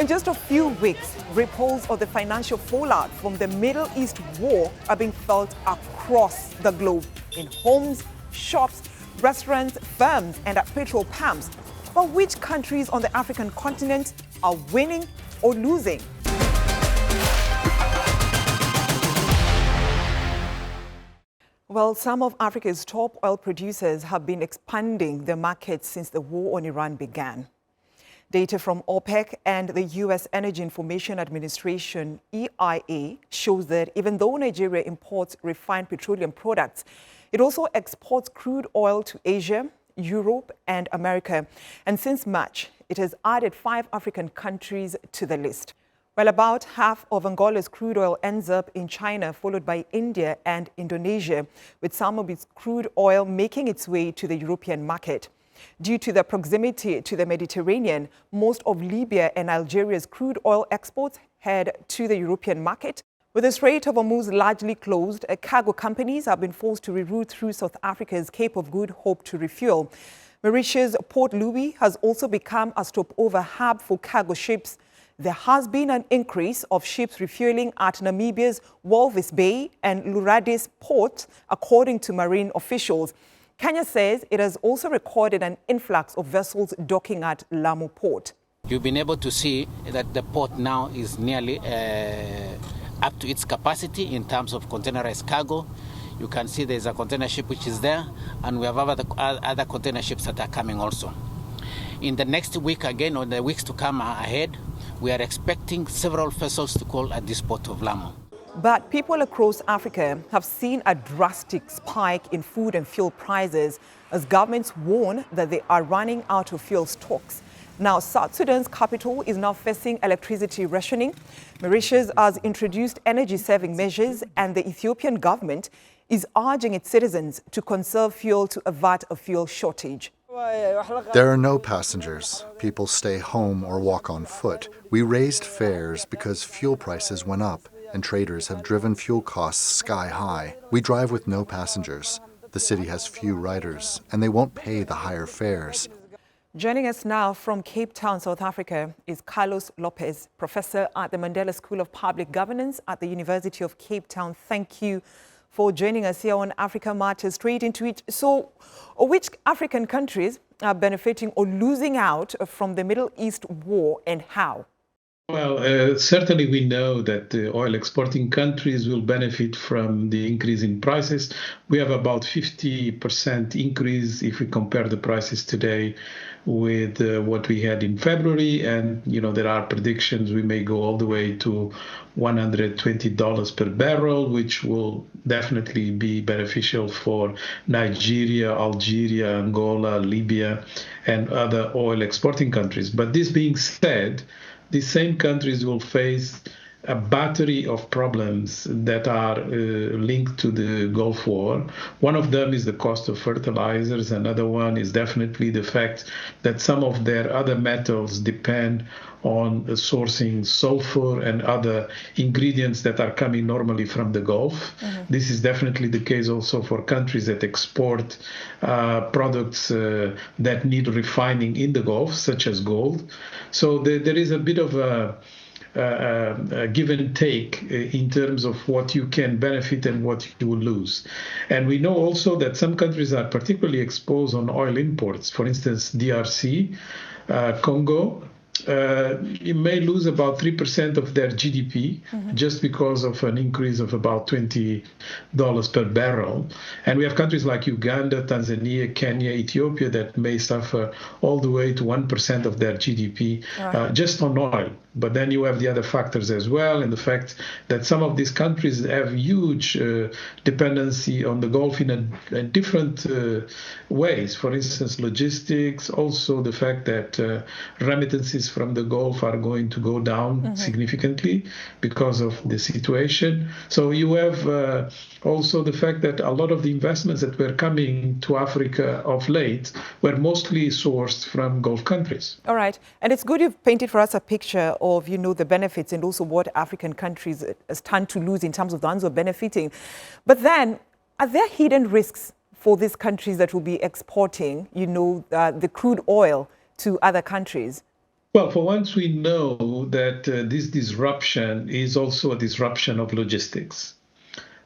In just a few weeks, ripples of the financial fallout from the Middle East war are being felt across the globe in homes, shops, restaurants, firms, and at petrol pumps. But which countries on the African continent are winning or losing? Well, some of Africa's top oil producers have been expanding their markets since the war on Iran began. Data from OPEC and the U.S. Energy Information Administration, EIA, shows that even though Nigeria imports refined petroleum products, it also exports crude oil to Asia, Europe, and America. And since March, it has added 5 African countries to the list. Well, about half of Angola's crude oil ends up in China, followed by India and Indonesia, with some of its crude oil making its way to the European market. Due to the proximity to the Mediterranean, most of Libya and Algeria's crude oil exports head to the European market. With the Strait of Hormuz largely closed, cargo companies have been forced to reroute through South Africa's Cape of Good Hope to refuel. Mauritius' Port Louis has also become a stopover hub for cargo ships. There has been an increase of ships refueling at Namibia's Walvis Bay and Luradis port, according to marine officials. Kenya says it has also recorded an influx of vessels docking at Lamu port. You've been able to see that the port now is nearly up to its capacity in terms of containerized cargo. You can see there's a container ship which is there, and we have other container ships that are coming also. In the next week again, or the weeks to come ahead, we are expecting several vessels to call at this port of Lamu. But people across Africa have seen a drastic spike in food and fuel prices as governments warn that they are running out of fuel stocks. Now, South Sudan's capital is now facing electricity rationing. Mauritius has introduced energy-saving measures, and the Ethiopian government is urging its citizens to conserve fuel to avert a fuel shortage. There are no passengers. People stay home or walk on foot. We raised fares because fuel prices went up, and traders have driven fuel costs sky high. We drive with no passengers. The city has few riders, and they won't pay the higher fares. Joining us now from Cape Town, South Africa, is Carlos Lopez, professor at the Mandela School of Public Governance at the University of Cape Town. Thank you for joining us here on Africa Matters. Straight into it. So, which African countries are benefiting or losing out from the Middle East war, and how? Well, certainly we know that the oil exporting countries will benefit from the increase in prices. We have about 50% increase if we compare the prices today with what we had in February. And, there are predictions we may go all the way to $120 per barrel, which will definitely be beneficial for Nigeria, Algeria, Angola, Libya, and other oil exporting countries. But this being said, these same countries will face a battery of problems that are linked to the Gulf War. One of them is the cost of fertilizers. Another one is definitely the fact that some of their other metals depend on sourcing sulfur and other ingredients that are coming normally from the Gulf. This is definitely the case also for countries that export products that need refining in the Gulf, such as gold. So there is a bit of a give and take in terms of what you can benefit and what you will lose. And we know also that some countries are particularly exposed on oil imports. For instance, DRC, Congo, you may lose about 3% of their GDP just because of an increase of about $20 per barrel. And we have countries like Uganda, Tanzania, Kenya, Ethiopia that may suffer all the way to 1% of their GDP just on oil. But then you have the other factors as well, and the fact that some of these countries have huge dependency on the Gulf in different ways. For instance, logistics, also the fact that remittances from the Gulf are going to go down significantly because of the situation. So you have also the fact that a lot of the investments that were coming to Africa of late were mostly sourced from Gulf countries. All right. And it's good you've painted for us a picture of, the benefits and also what African countries stand to lose in terms of the ones who are benefiting. But then, are there hidden risks for these countries that will be exporting, the crude oil to other countries? Well, for once, we know that this disruption is also a disruption of logistics.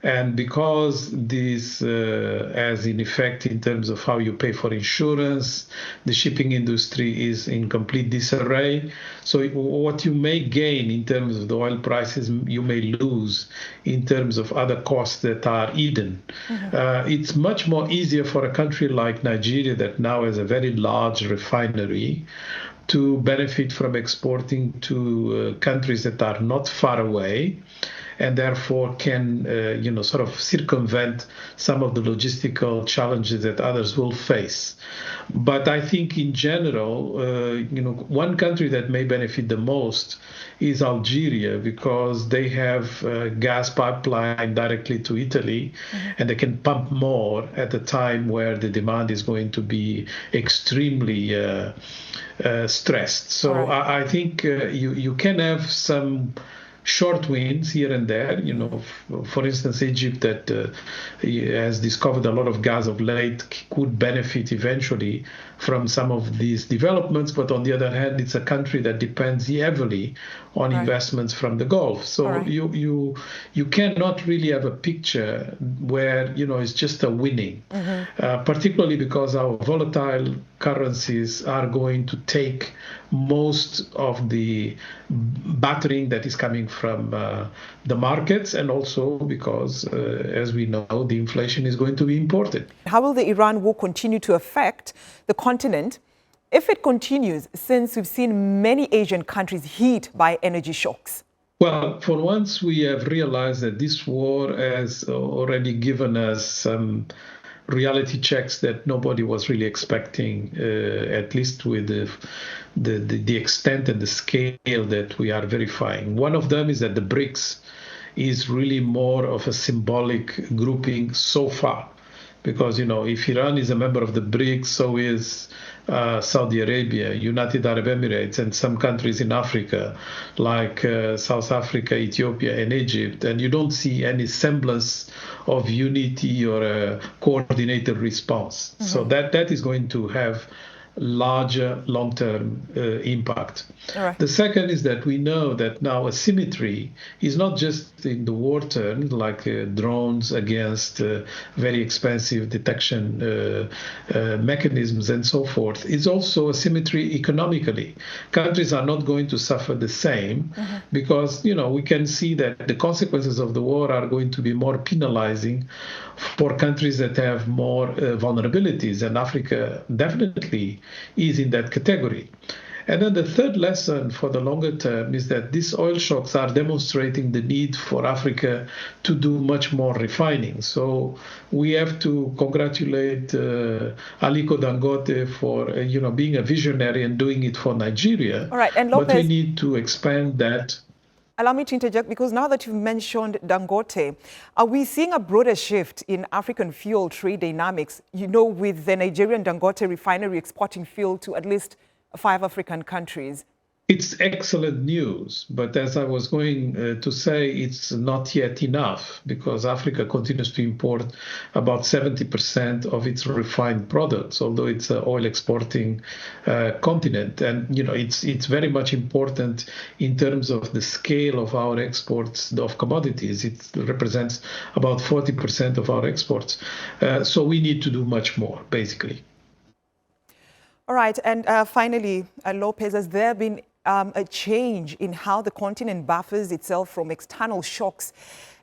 And because this has an effect in terms of how you pay for insurance, the shipping industry is in complete disarray. So what you may gain in terms of the oil prices, you may lose in terms of other costs that are hidden. It's much more easier for a country like Nigeria that now has a very large refinery to benefit from exporting to countries that are not far away, and therefore can, sort of circumvent some of the logistical challenges that others will face. But I think in general, one country that may benefit the most is Algeria, because they have a gas pipeline directly to Italy, and they can pump more at a time where the demand is going to be extremely stressed. So right. I think you can have some short wins here and there. For instance, Egypt that has discovered a lot of gas of late could benefit eventually from some of these developments. But on the other hand, it's a country that depends heavily on right. investments from the Gulf. So right. you cannot really have a picture where it's just a winning, particularly because our volatile currencies are going to take most of the battering that is coming from the markets, and also because, as we know, the inflation is going to be imported. How will the Iran war continue to affect the continent if it continues, since we've seen many Asian countries hit by energy shocks? Well, for once, we have realized that this war has already given us some reality checks that nobody was really expecting, at least with the extent and the scale that we are verifying. One of them is that the BRICS is really more of a symbolic grouping so far, because if Iran is a member of the BRICS, so is Saudi Arabia, United Arab Emirates, and some countries in Africa like South Africa, Ethiopia, and Egypt, and you don't see any semblance of unity or a coordinated response. So that is going to have larger long-term impact. Right. The second is that we know that now asymmetry is not just in the war terms, like drones against very expensive detection mechanisms and so forth. It's also asymmetry economically. Countries are not going to suffer the same because, we can see that the consequences of the war are going to be more penalizing for countries that have more vulnerabilities, and Africa definitely is in that category. And then the third lesson for the longer term is that these oil shocks are demonstrating the need for Africa to do much more refining. So we have to congratulate Aliko Dangote for being a visionary and doing it for Nigeria. All right, and Lopez, but we need to expand that. Allow me to interject, because now that you've mentioned Dangote, are we seeing a broader shift in African fuel trade dynamics, with the Nigerian Dangote refinery exporting fuel to at least 5 African countries? It's excellent news, but as I was going to say, it's not yet enough, because Africa continues to import about 70% of its refined products, although it's an oil exporting continent. And, it's very much important in terms of the scale of our exports of commodities. It represents about 40% of our exports. So we need to do much more, basically. All right. And finally, Lopez, has there been a change in how the continent buffers itself from external shocks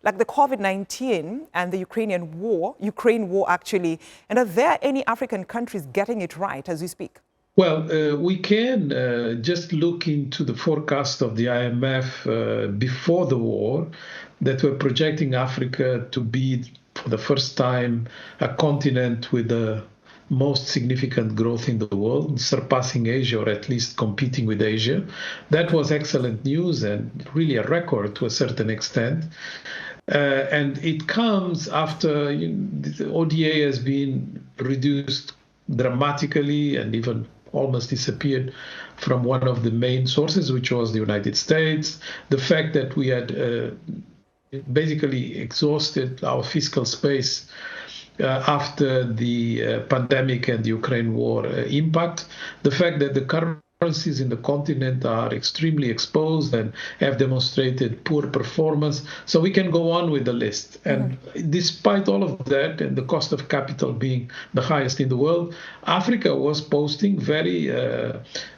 like the COVID-19 and the Ukraine war actually? And are there any African countries getting it right as we speak? Well, we can just look into the forecast of the IMF before the war that were projecting Africa to be, for the first time, a continent with the most significant growth in the world, surpassing Asia, or at least competing with Asia. That was excellent news and really a record to a certain extent. And it comes after the ODA has been reduced dramatically and even almost disappeared from one of the main sources, which was the United States. The fact that we had basically exhausted our fiscal space after the pandemic and the Ukraine war impact, the fact that the currencies in the continent are extremely exposed and have demonstrated poor performance. So we can go on with the list. And despite all of that and the cost of capital being the highest in the world, Africa was posting very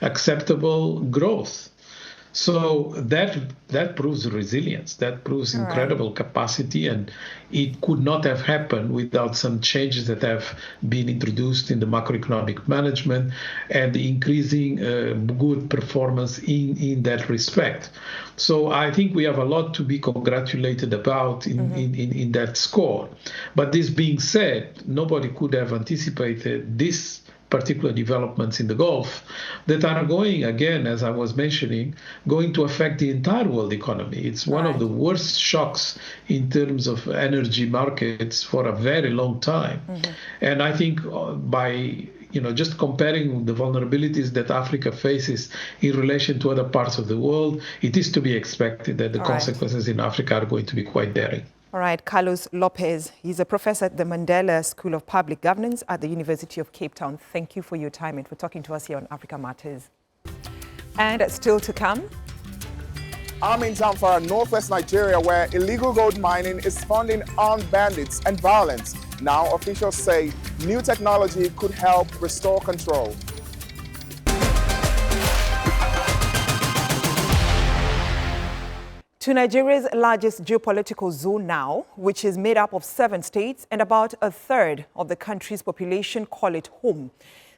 acceptable growth. So that proves resilience, that proves incredible capacity, and it could not have happened without some changes that have been introduced in the macroeconomic management and the increasing good performance in that respect. So I think we have a lot to be congratulated about in that score. But this being said, nobody could have anticipated this particular developments in the Gulf that are going, again, as I was mentioning, going to affect the entire world economy. It's one of the worst shocks in terms of energy markets for a very long time. And I think by just comparing the vulnerabilities that Africa faces in relation to other parts of the world, it is to be expected that the consequences in Africa are going to be quite daring. All right, Carlos Lopez, he's a professor at the Mandela School of Public Governance at the University of Cape Town. Thank you for your time and for talking to us here on Africa Matters. And still to come. I'm in Zamfara, northwest Nigeria, where illegal gold mining is funding armed bandits and violence. Now officials say new technology could help restore control. To Nigeria's largest geopolitical zone now, which is made up of 7 states and about a third of the country's population call it home.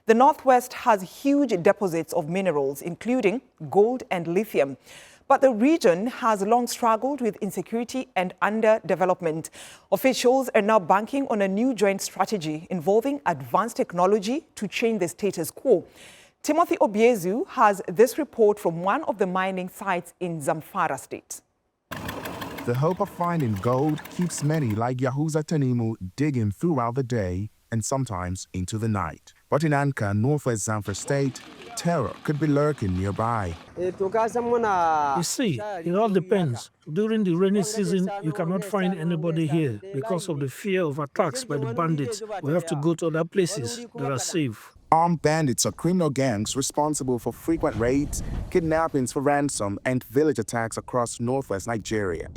The Northwest has huge deposits of minerals, including gold and lithium. But the region has long struggled with insecurity and underdevelopment. Officials are now banking on a new joint strategy involving advanced technology to change the status quo. Timothy Obiezu has this report from one of the mining sites in Zamfara State. The hope of finding gold keeps many like Yahuza Tanimu digging throughout the day and sometimes into the night. But in Anka, northwest Zamfara State, terror could be lurking nearby. You see, it all depends. During the rainy season, you cannot find anybody here because of the fear of attacks by the bandits. We have to go to other places that are safe. Armed bandits are criminal gangs responsible for frequent raids, kidnappings for ransom, and village attacks across northwest Nigeria.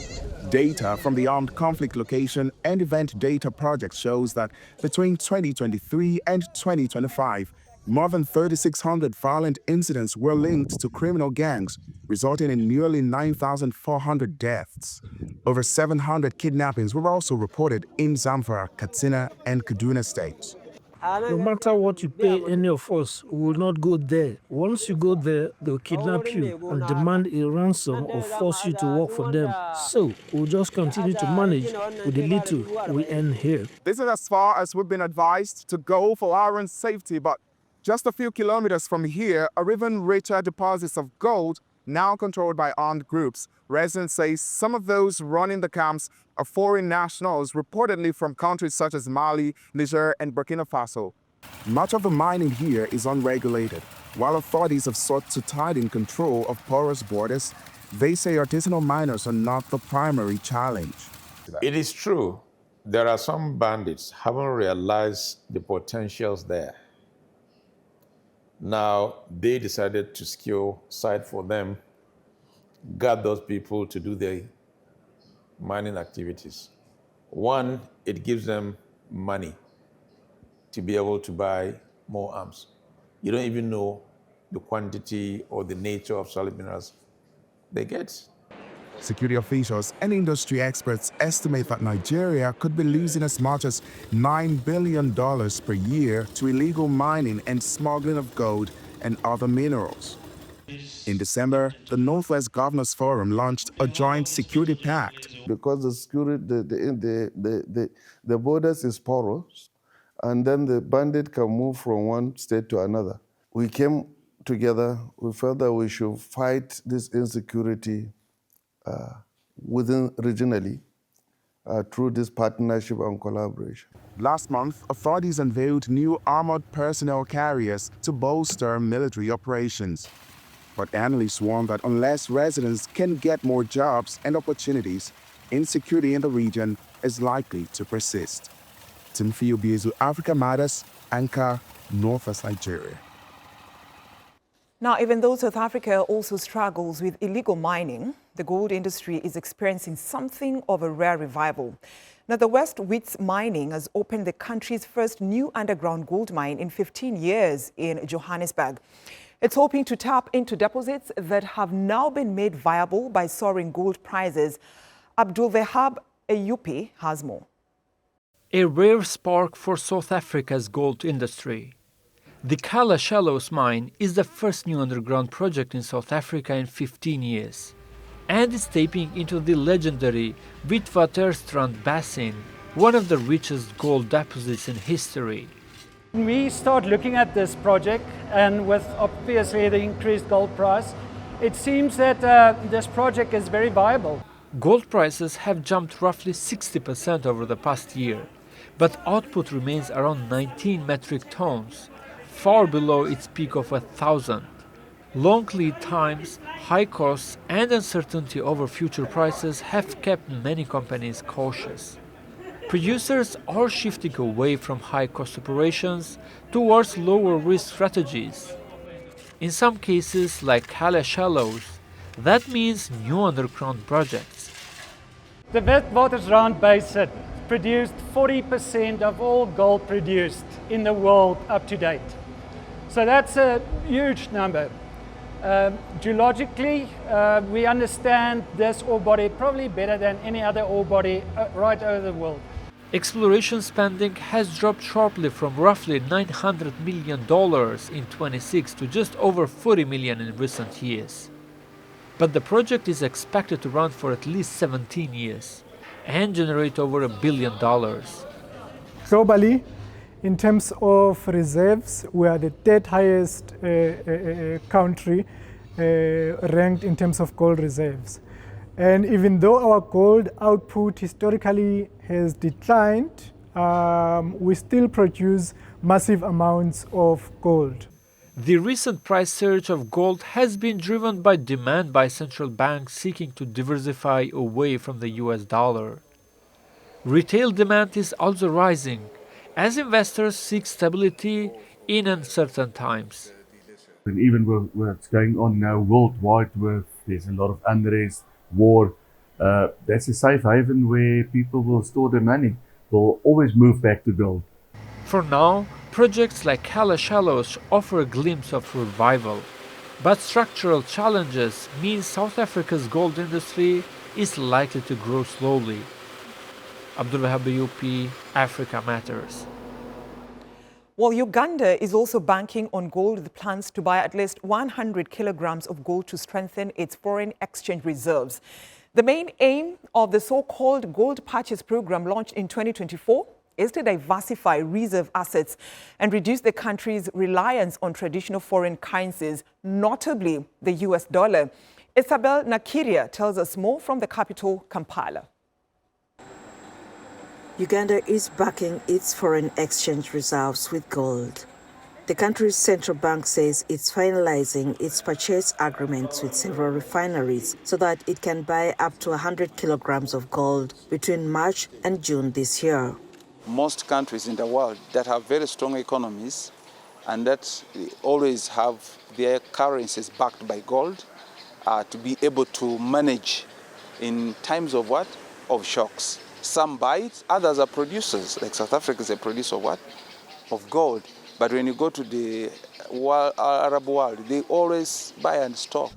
Data from the Armed Conflict Location and Event Data Project shows that between 2023 and 2025, more than 3,600 violent incidents were linked to criminal gangs, resulting in nearly 9,400 deaths. Over 700 kidnappings were also reported in Zamfara, Katsina, and Kaduna states. No matter what you pay any of us, we will not go there. Once you go there, they'll kidnap you and demand a ransom or force you to work for them. So we'll just continue to manage with the little we earn here. This is as far as we've been advised to go for our own safety, but just a few kilometers from here are even richer deposits of gold now controlled by armed groups. Residents say some of those running the camps are foreign nationals, reportedly from countries such as Mali, Niger, and Burkina Faso. Much of the mining here is unregulated. While authorities have sought to tighten control of porous borders, they say artisanal miners are not the primary challenge. It is true, there are some bandits who haven't realized the potentials there. Now, they decided to secure site for them, guard those people to do their mining activities. One, it gives them money to be able to buy more arms. You don't even know the quantity or the nature of solid minerals they get. Security officials and industry experts estimate that Nigeria could be losing as much as $9 billion per year to illegal mining and smuggling of gold and other minerals. In December, the Northwest Governors Forum launched a joint security pact. Because the security, the borders is porous, and then the bandit can move from one state to another. We came together, we felt that we should fight this insecurity within regionally through this partnership and collaboration. Last month, authorities unveiled new armored personnel carriers to bolster military operations. But analysts warn that unless residents can get more jobs and opportunities, insecurity in the region is likely to persist. Timothy Obiezu, Africa Matters, Anchor, Northwest Nigeria. Now, even though South Africa also struggles with illegal mining, the gold industry is experiencing something of a rare revival. Now, the West Wits Mining has opened the country's first new underground gold mine in 15 years in Johannesburg. It's hoping to tap into deposits that have now been made viable by soaring gold prices. Abdul Wahab Ayupi has more. A rare spark for South Africa's gold industry. The Kala Shallows mine is the first new underground project in South Africa in 15 years, and is tapping into the legendary Witwatersrand Basin, one of the richest gold deposits in history. We start looking at this project, and with obviously the increased gold price, it seems that this project is very viable. Gold prices have jumped roughly 60% over the past year, but output remains around 19 metric tons, far below its peak of 1,000. Long lead times, high costs, and uncertainty over future prices have kept many companies cautious. Producers are shifting away from high-cost operations towards lower-risk strategies. In some cases, like Kala Shallows, that means new underground projects. The Witwatersrand Basin produced 40% of all gold produced in the world up to date. So that's a huge number. Geologically, we understand this ore body probably better than any other ore body right over the world. Exploration spending has dropped sharply from roughly $900 million in 26 to just over $40 million in recent years. But the project is expected to run for at least 17 years and generate over $1 billion. Globally, in terms of reserves, we are the third highest country ranked in terms of gold reserves. And even though our gold output historically has declined, we still produce massive amounts of gold. The recent price surge of gold has been driven by demand by central banks seeking to diversify away from the US dollar. Retail demand is also rising as investors seek stability in uncertain times. And even with what's going on now worldwide, there's a lot of unrest, war, that's a safe haven where people will store their money. They'll always move back to gold. For now, projects like Kala Shallows offer a glimpse of revival. But structural challenges mean South Africa's gold industry is likely to grow slowly. Abdul Wahab Ayupi, Africa Matters. Well, Uganda is also banking on gold with plans to buy at least 100 kilograms of gold to strengthen its foreign exchange reserves. The main aim of the so-called Gold Purchase Program launched in 2024 is to diversify reserve assets and reduce the country's reliance on traditional foreign currencies, notably the US dollar. Isabel Nakiria tells us more from the capital, Kampala. Uganda is backing its foreign exchange reserves with gold. The country's central bank says it's finalizing its purchase agreements with several refineries so that it can buy up to 100 kilograms of gold between March and June this year. Most countries in the world that have very strong economies and that always have their currencies backed by gold to be able to manage in times of what? Of shocks. Some buy it, others are producers. Like South Africa is a producer of what? Of gold. But when you go to the Arab world, they always buy and stock.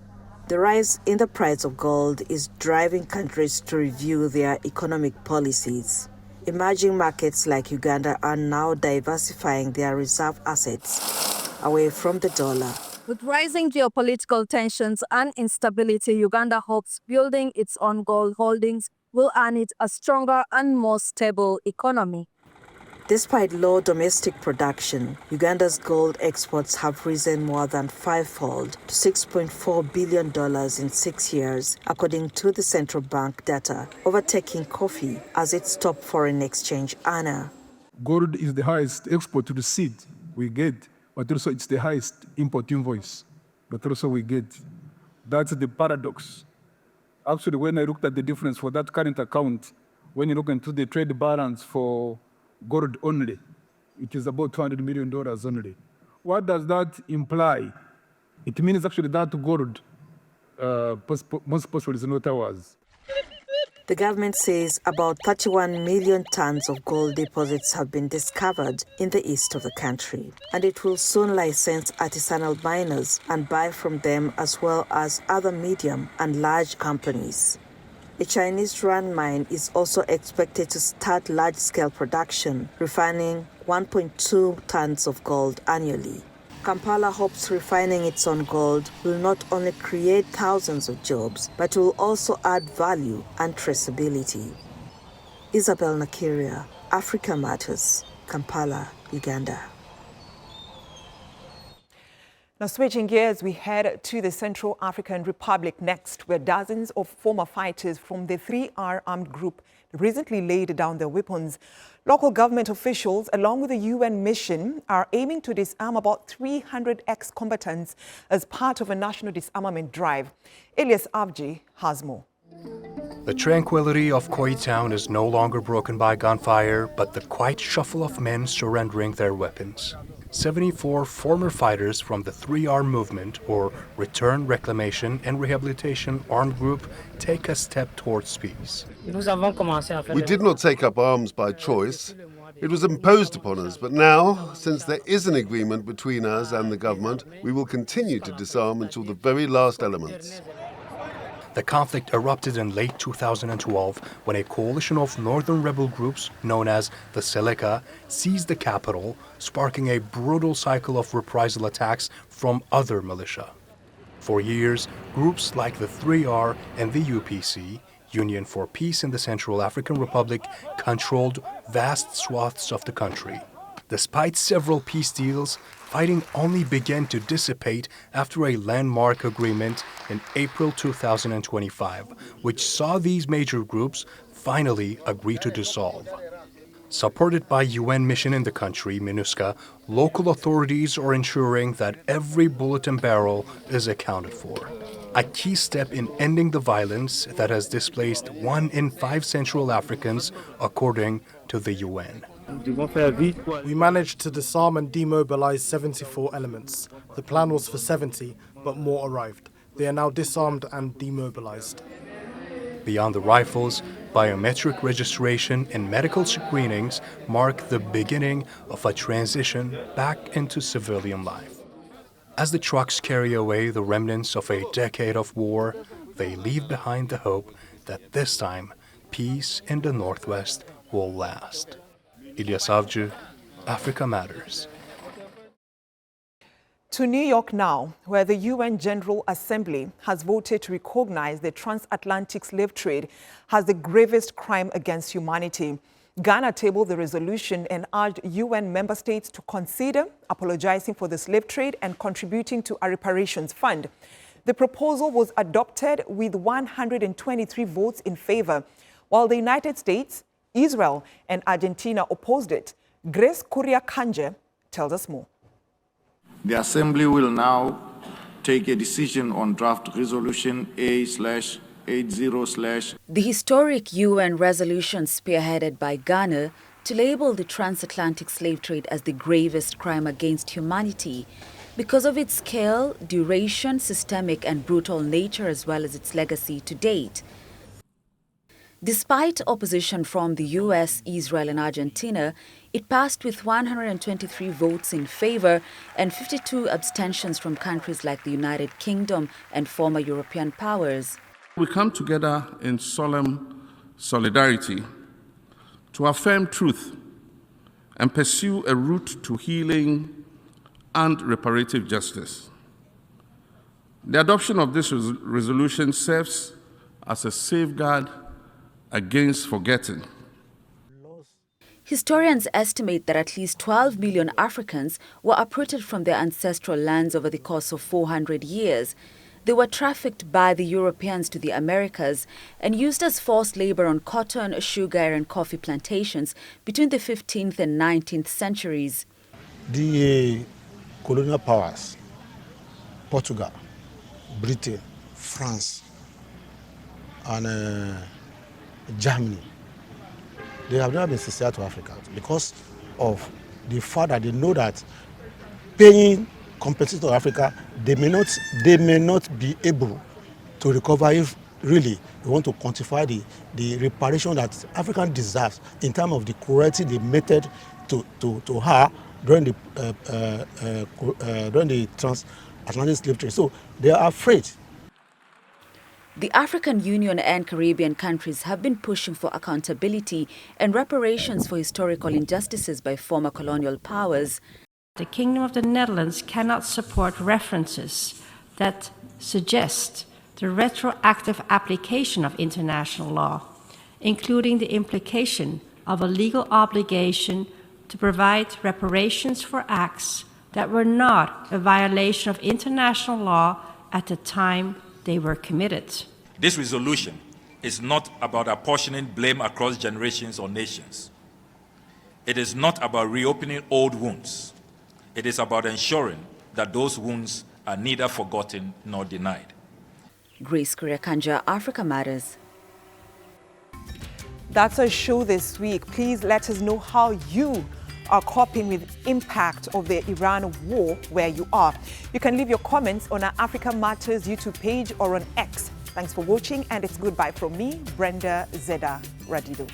The rise in the price of gold is driving countries to review their economic policies. Emerging markets like Uganda are now diversifying their reserve assets away from the dollar. With rising geopolitical tensions and instability, Uganda hopes building its own gold holdings will earn it a stronger and more stable economy. Despite low domestic production, Uganda's gold exports have risen more than fivefold to $6.4 billion in 6 years, according to the central bank data, overtaking coffee as its top foreign exchange earner. Gold is the highest export receipt we get, but also it's the highest import invoice that also we get. That's the paradox. Actually, when I looked at the difference for that current account, when you look into the trade balance for gold only, it is about $200 million only. What does that imply? It means actually that gold, most possibly is not ours. The government says about 31 million tons of gold deposits have been discovered in the east of the country, and it will soon license artisanal miners and buy from them as well as other medium and large companies. A Chinese-run mine is also expected to start large-scale production, refining 1.2 tons of gold annually. Kampala hopes refining its own gold will not only create thousands of jobs, but will also add value and traceability. Isabel Nakiria, Africa Matters, Kampala, Uganda. Now, switching gears, we head to the Central African Republic next, where dozens of former fighters from the 3R armed group recently laid down their weapons. Local government officials, along with the UN mission, are aiming to disarm about 300 ex-combatants as part of a national disarmament drive. Elias Avji has more. The tranquility of Koi town is no longer broken by gunfire, but the quiet shuffle of men surrendering their weapons. 74 former fighters from the 3R movement, or Return, Reclamation and Rehabilitation Armed Group, take a step towards peace. We did not take up arms by choice. It was imposed upon us, but now, since there is an agreement between us and the government, we will continue to disarm until the very last elements. The conflict erupted in late 2012 when a coalition of northern rebel groups known as the Seleka seized the capital, sparking a brutal cycle of reprisal attacks from other militia. For years, groups like the 3R and the UPC, Union for Peace in the Central African Republic, controlled vast swaths of the country. Despite several peace deals, fighting only began to dissipate after a landmark agreement in April 2025, which saw these major groups finally agree to dissolve. Supported by UN mission in the country, MINUSCA, local authorities are ensuring that every bullet and barrel is accounted for. A key step in ending the violence that has displaced 1 in 5 Central Africans, according to the UN. We managed to disarm and demobilize 74 elements. The plan was for 70, but more arrived. They are now disarmed and demobilized. Beyond the rifles, biometric registration and medical screenings mark the beginning of a transition back into civilian life. As the trucks carry away the remnants of a decade of war, they leave behind the hope that this time, peace in the Northwest will last. Elias Avji, Africa Matters. To New York now, where the UN General Assembly has voted to recognize the transatlantic slave trade as the gravest crime against humanity. Ghana tabled the resolution and urged UN member states to consider apologizing for the slave trade and contributing to a reparations fund. The proposal was adopted with 123 votes in favor, while the United States, Israel and Argentina opposed it. Grace Kuria Kanje tells us more. The Assembly will now take a decision on draft resolution A/80/. The historic UN resolution spearheaded by Ghana to label the transatlantic slave trade as the gravest crime against humanity because of its scale, duration, systemic and brutal nature, as well as its legacy to date. Despite opposition from the US, Israel and Argentina, it passed with 123 votes in favor and 52 abstentions from countries like the United Kingdom and former European powers. We come together in solemn solidarity to affirm truth and pursue a route to healing and reparative justice. The adoption of this resolution serves as a safeguard against forgetting. Historians estimate that at least 12 million Africans were uprooted from their ancestral lands over the course of 400 years. They were trafficked by the Europeans to the Americas and used as forced labor on cotton, sugar and coffee plantations between the 15th and 19th centuries. The colonial powers, Portugal, Britain, France, and Germany, they have never been sincere to Africa because of the fact that they know that paying competitors of Africa, they may not be able to recover if really we want to quantify the reparation that African deserves in terms of the cruelty they meted to her during the transatlantic slave trade. So they are afraid. The African Union and Caribbean countries have been pushing for accountability and reparations for historical injustices by former colonial powers. The Kingdom of the Netherlands cannot support references that suggest the retroactive application of international law, including the implication of a legal obligation to provide reparations for acts that were not a violation of international law at the time they were committed. This resolution is not about apportioning blame across generations or nations. It is not about reopening old wounds. It is about ensuring that those wounds are neither forgotten nor denied. Grace Kuriakanja, Africa Matters. That's our show this week. Please let us know how you are coping with impact of the Iran war where you are. You can leave your comments on our Africa Matters YouTube page or on X. Thanks for watching, and it's goodbye from me, Brenda Zeda Radido.